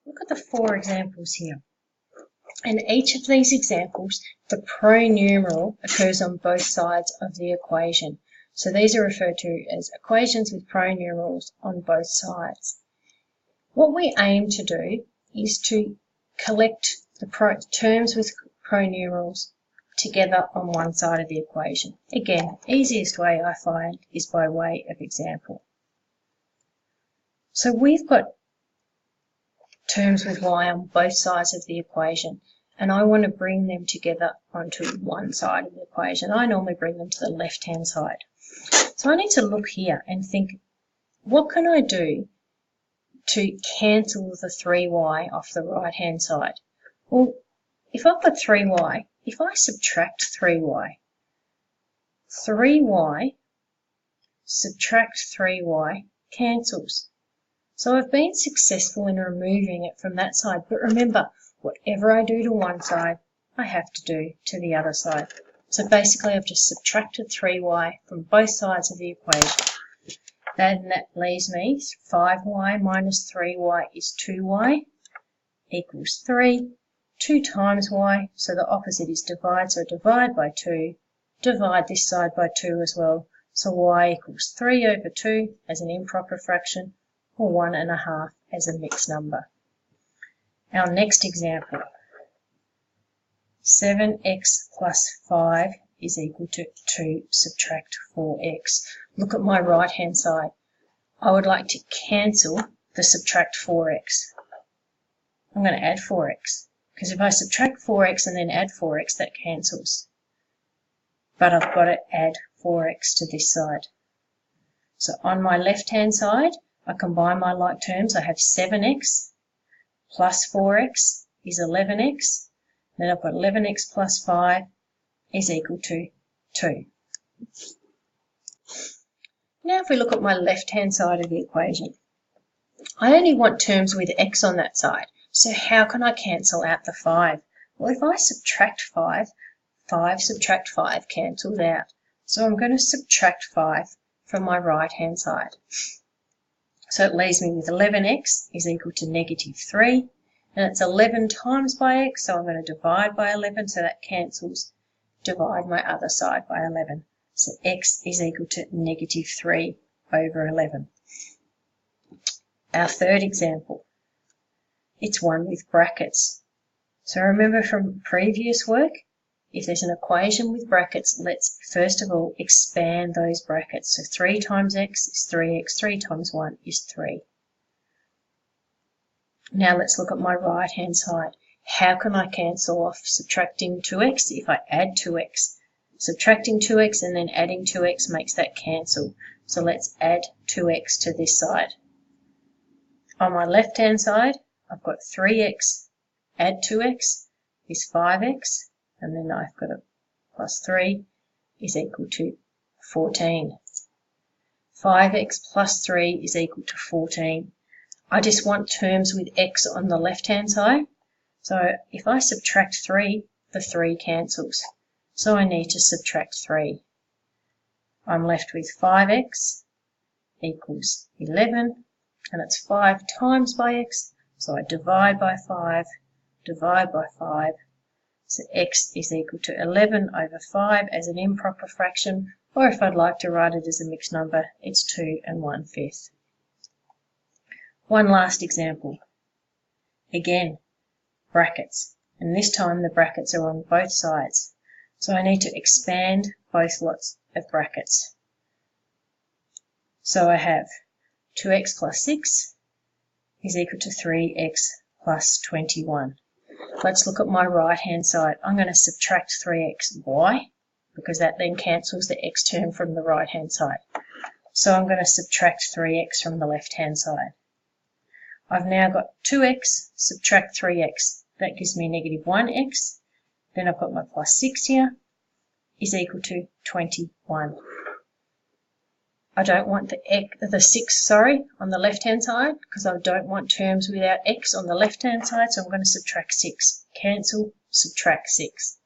look at the 4 examples here. In each of these examples, the pronumeral occurs on both sides of the equation. So these are referred to as equations with pronumerals on both sides. What we aim to do is to collect the terms with pronumerals together on one side of the equation. Again, easiest way I find is by way of example. So we've got terms with y on both sides of the equation, and I want to bring them together onto one side of the equation. I normally bring them to the left-hand side. So I need to look here and think, what can I do to cancel the 3y off the right-hand side? Well, if I've got 3y, if I subtract 3y, 3y subtract 3y cancels. So I've been successful in removing it from that side. But remember, whatever I do to one side, I have to do to the other side. So basically, I've just subtracted 3y from both sides of the equation. Then that leaves me 5y minus 3y is 2y equals 3. 2 times y, so the opposite is divide, so divide by 2. Divide this side by 2 as well. So y equals 3 over 2 as an improper fraction, or 1.5 as a mixed number. Our next example, 7x plus 5 is equal to 2 subtract 4x. Look at my right hand side. I would like to cancel the subtract 4x. I'm going to add 4x, because if I subtract 4x and then add 4x, that cancels. But I've got to add 4x to this side. So on my left hand side, I combine my like terms. I have 7x plus 4x is 11x. Then I've got 11x plus 5 is equal to 2. Now if we look at my left-hand side of the equation, I only want terms with x on that side. So how can I cancel out the 5? Well, if I subtract 5, 5 subtract 5 cancels out. So I'm going to subtract 5 from my right-hand side. So it leaves me with 11x is equal to negative 3. And it's 11 times by x, so I'm going to divide by 11, so that cancels. Divide my other side by 11. So x is equal to negative 3 over 11. Our third example, it's one with brackets. So remember from previous work, if there's an equation with brackets, let's first of all expand those brackets. So 3 times x is 3x, 3 times 1 is 3. Now let's look at my right hand side. How can I cancel off subtracting 2x? If I add 2x, subtracting 2x and then adding 2x makes that cancel. So let's add 2x to this side. On my left hand side, I've got 3x, add 2x is 5x, and then I've got a plus 3 is equal to 14. 5x plus 3 is equal to 14. I just want terms with x on the left-hand side. So if I subtract 3, the 3 cancels. So I need to subtract 3. I'm left with 5x equals 11, and it's 5 times by x. So I divide by 5, divide by 5. So x is equal to 11 over 5 as an improper fraction, or if I'd like to write it as a mixed number, it's 2 1/5. One last example. Again, brackets, and this time the brackets are on both sides. So I need to expand both lots of brackets. So I have 2x plus 6 is equal to 3x plus 21. Let's look at my right hand side. I'm going to subtract 3x. Why? Because that then cancels the x term from the right hand side. So I'm going to subtract 3x from the left hand side. I've now got 2x, subtract 3x. That gives me negative 1x. Then I've got my plus 6 here, is equal to 21. I don't want the 6, on the left-hand side, because I don't want terms without x on the left-hand side, so I'm going to subtract 6. Cancel, subtract 6.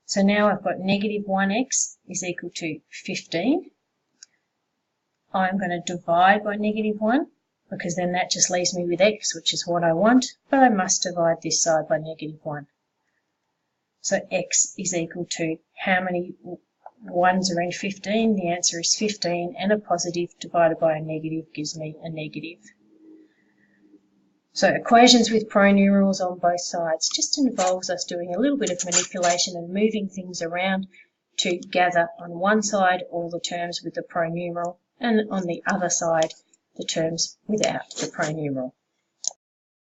So now I've got negative 1x is equal to 15. I'm going to divide by negative 1. because then that just leaves me with x, which is what I want, but I must divide this side by -1. So x is equal to, how many ones are in 15? The answer is 15, and a positive divided by a negative gives me a negative. So equations with pronumerals on both sides just involves us doing a little bit of manipulation and moving things around to gather on one side all the terms with the pronumeral, and on the other side the terms without the pronumeral.